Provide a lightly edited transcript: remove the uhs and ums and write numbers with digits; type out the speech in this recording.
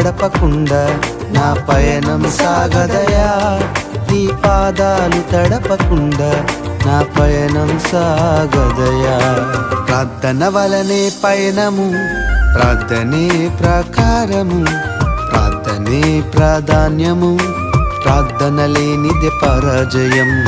గడపకుండా నా పయనం సాగదయా. నీ పాదాలు తడపకుండా నా పయనం సాగదయా. ప్రార్థన వలనే పయనము, ప్రార్థనే ప్రకారము, ప్రార్థనే ప్రాధాన్యము, ప్రార్థన లేనిదే పరాజయం.